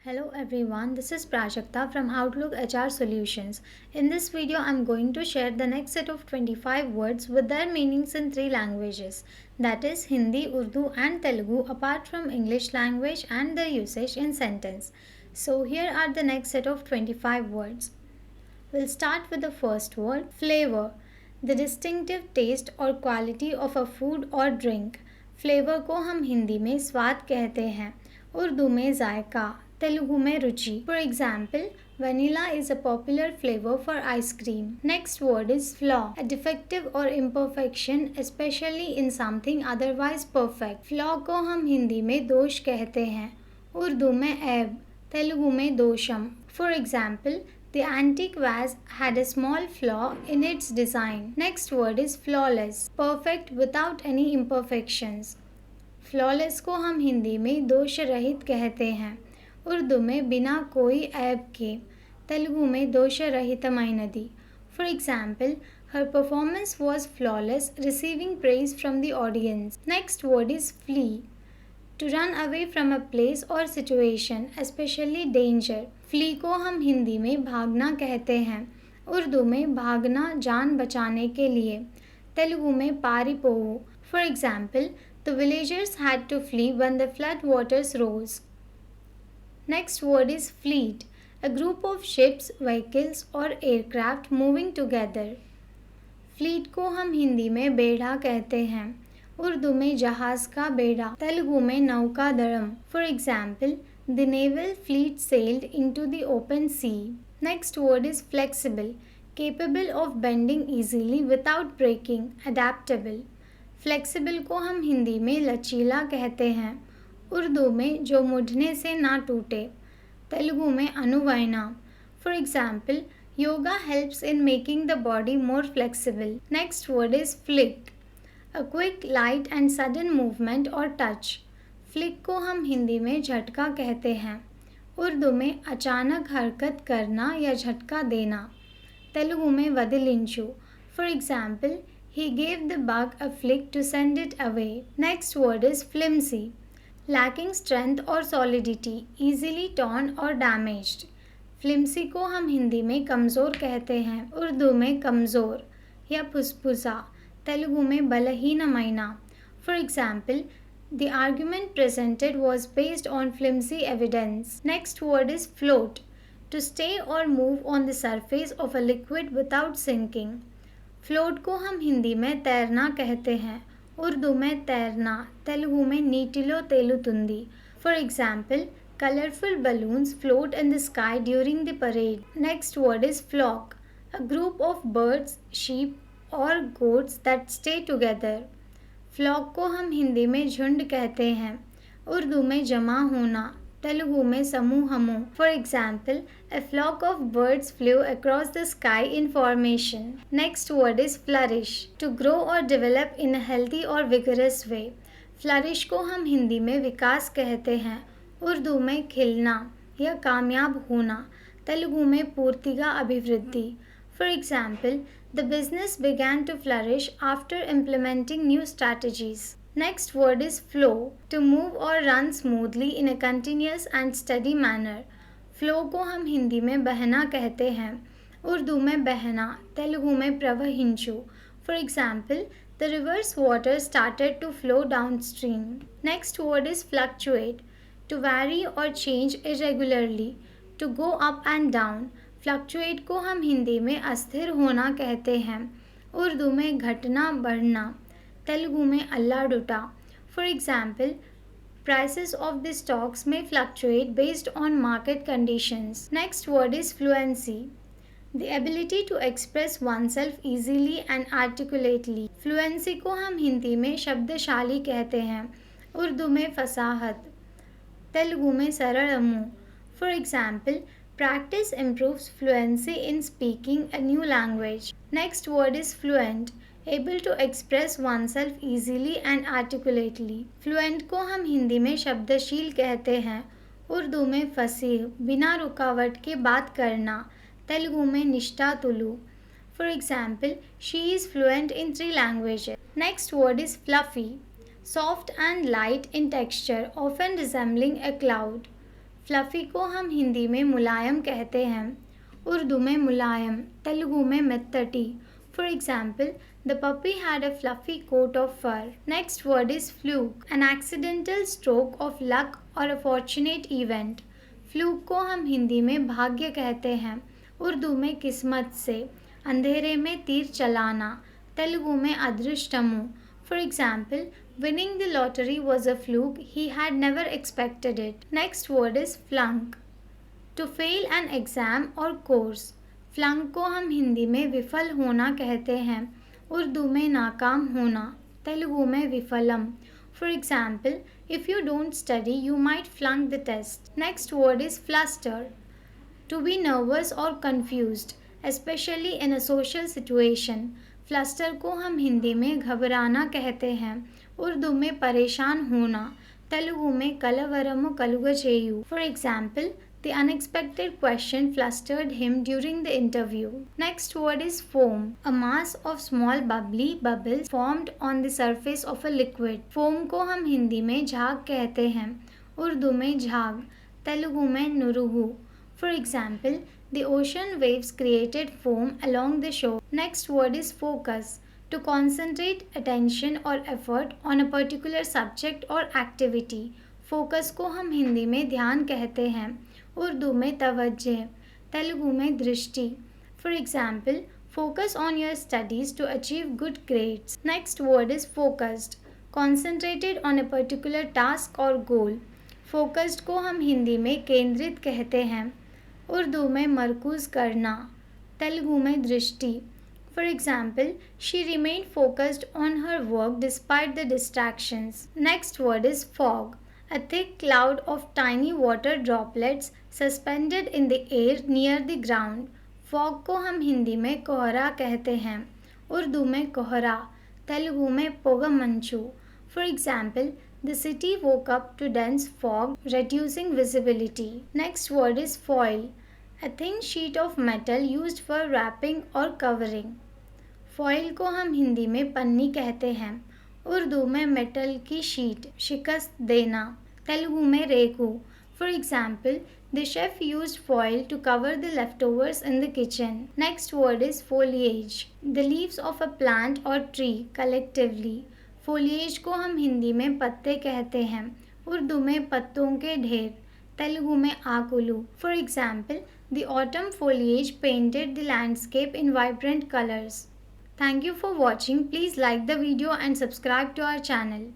Hello everyone, this is Prajakta from Outlook HR Solutions. In this video, I'm going to share the next set of 25 words with their meanings in three languages, that is Hindi, Urdu and Telugu, apart from English language and their usage in sentence. So here are the next set of 25 words. We'll start with the first word, flavor. The distinctive taste or quality of a food or drink. Flavour को हम हिंदी में स्वाद कहते हैं, उर्दू में जायका, तेलुगु में रुचि. For example, vanilla is a popular flavor for ice cream. Next word is flaw. A defective or imperfection, especially in something otherwise perfect. Flaw को हम हिंदी में दोष कहते हैं, उर्दू में ऐब, तेलुगु में दोषम. For example, the antique vase had a small flaw in its design. Next word is flawless. Perfect without any imperfections. Flawless को हम हिंदी में दोष रहित कहते हैं, उर्दू में बिना कोई ऐब के, तेलुगु में दोष रहितमैनदी. For example, her performance was flawless, receiving praise from the audience. Next word is flee. To run away from a place or situation, especially danger. Flee को हम हिंदी में भागना कहते हैं, उर्दू में भागना जान बचाने के लिए, तेलुगु में पारिपोवु. For example, the villagers had to flee when the flood waters rose. Next word is fleet. A group of ships, vehicles or aircraft moving together. Fleet को हम हिंदी में बेड़ा कहते हैं, उर्दू में जहाज का बेड़ा, तेलुगु में नौका दड़म. For example, the naval fleet sailed into the open sea. Next word is flexible. Capable of bending easily without breaking, adaptable. Flexible को हम हिंदी में लचीला कहते हैं, उर्दू में जो मुड़ने से ना टूटे, तेलुगु में अनुवैना. For example, yoga helps in making the body more flexible. Next word is flick. A quick, light and sudden movement or touch. Flick को हम हिंदी में झटका कहते हैं, उर्दू में अचानक हरकत करना या झटका देना, तेलुगु में वदिलिंचु. For example, he gave the bug a flick to send it away. Next word is flimsy. Lacking strength or solidity, easily torn or damaged. Flimsy को हम हिंदी में कमज़ोर कहते हैं, उर्दू में कमज़ोर या फुसफुसा, तेलुगु में बलहीनमैना. For example, the argument presented was based on flimsy evidence. Next word is float. To stay or move on the surface of a liquid without sinking. Float को हम हिंदी में तैरना कहते हैं, उर्दू में तैरना, तेलुगु में नीटिलो तेलुतुंदी. For example, colorful balloons float in the sky during the parade. Next word is flock. A group of birds, sheep और goats that stay together. Flock को हम हिंदी में झुंड कहते हैं, उर्दू में जमा होना, तेलुगु में समूहमो. For example, a flock of birds flew across the sky in formation. Next word is flourish. To grow or develop in a healthy or vigorous way. Flourish को हम हिंदी में विकास कहते हैं, उर्दू में खिलना या कामयाब होना, तेलुगु में पूर्तिगा अभिवृद्धि. For example, the business began to flourish after implementing new strategies. Next word is flow. To move or run smoothly in a continuous and steady manner. Flow को हम हिंदी में बहना कहते हैं, उर्दू में बहना, तेलुगु में प्रवहिंचु. For example, the river's water started to flow downstream. Next word is fluctuate. To vary or change irregularly. To go up and down. Fluctuate को हम हिंदी में अस्थिर होना कहते हैं, उर्दू में घटना बढ़ना, तेलुगु में अल्लाडुटा. For example, prices of the stocks may fluctuate based on market conditions. Next word is fluency. The ability to express oneself easily and articulately. Fluency को हम हिंदी में शब्दशाली कहते हैं, उर्दू में फसाहत, तेलुगु में सरलमु. For example, practice improves fluency in speaking a new language. Next word is fluent. Able to express oneself easily and articulately. Fluent को हम हिंदी में शब्दशील कहते हैं, उर्दू में फसीह, बिना रुकावट के बात करना, तेलुगु में निष्ठा Tulu. For example, she is fluent in 3 languages. Next word is fluffy. Soft and light in texture, often resembling a cloud. Fluffy को हम हिंदी में मुलायम कहते हैं, उर्दू में मुलायम, तेलुगु में मेत्तटी. For example, the puppy had a fluffy coat of fur. Next word is fluke, an accidental stroke of luck or a fortunate event. Fluke को हम हिंदी में भाग्य कहते हैं, उर्दू में किस्मत से, अंधेरे में तीर चलाना, तेलुगु में अदृष्टमु. For example, winning the lottery was a fluke, he had never expected it. Next word is flunk, to fail an exam or course. फ्लंक को हम हिंदी में विफल होना कहते हैं, उर्दू में नाकाम होना, तेलुगु में विफलम. For example, if you don't study, you might flunk the test. Next word is fluster, to be nervous or confused, especially in a social situation. Fluster को हम हिंदी में घबराना कहते हैं, उर्दू में परेशान होना, तेलुगु में कलवरमु कलुगचेयु. For example, the unexpected question flustered him during the interview. Next word is foam, a mass of small bubbly bubbles formed on the surface of a liquid. Foam को हम हिंदी में झाग कहते हैं, उर्दू में झाग, तेलुगु में नुरुगु. For example, the ocean waves created foam along the shore. Next word is focus, to concentrate attention or effort on a particular subject or activity. Focus को हम हिंदी में ध्यान कहते हैं, उर्दू में तवज्जो, तेलुगु में दृष्टि. For example, focus on your studies to achieve good grades. Next word is focused, concentrated on a particular task or goal. Focused को हम हिंदी में केंद्रित कहते हैं, उर्दू में मरकूज करना, तेलुगु में दृष्टि. For example, she remained focused on her work despite the distractions. Next word is fog, a thick cloud of tiny water droplets suspended in the air near the ground. Fog को हम हिंदी में कोहरा कहते हैं, उर्दू में कोहरा, तेलुगु में पोगमंचु. For example, the city woke up to dense fog, reducing visibility. Next word is foil, a thin sheet of metal used for wrapping or covering. Foil को हम हिंदी में पन्नी कहते हैं, उर्दू में मेटल की शीट, शिकस्त देना, तेलुगु में रेकू. For example, the chef used foil to cover the leftovers in the kitchen. Next word is foliage, the leaves of a plant or tree collectively. Foliage को हम हिंदी में पत्ते कहते हैं, उर्दू में पत्तों के ढेर, तेलुगु में आकुलू. For example, the autumn foliage painted the landscape in vibrant colors. Thank you for watching. Please like the video and subscribe to our channel.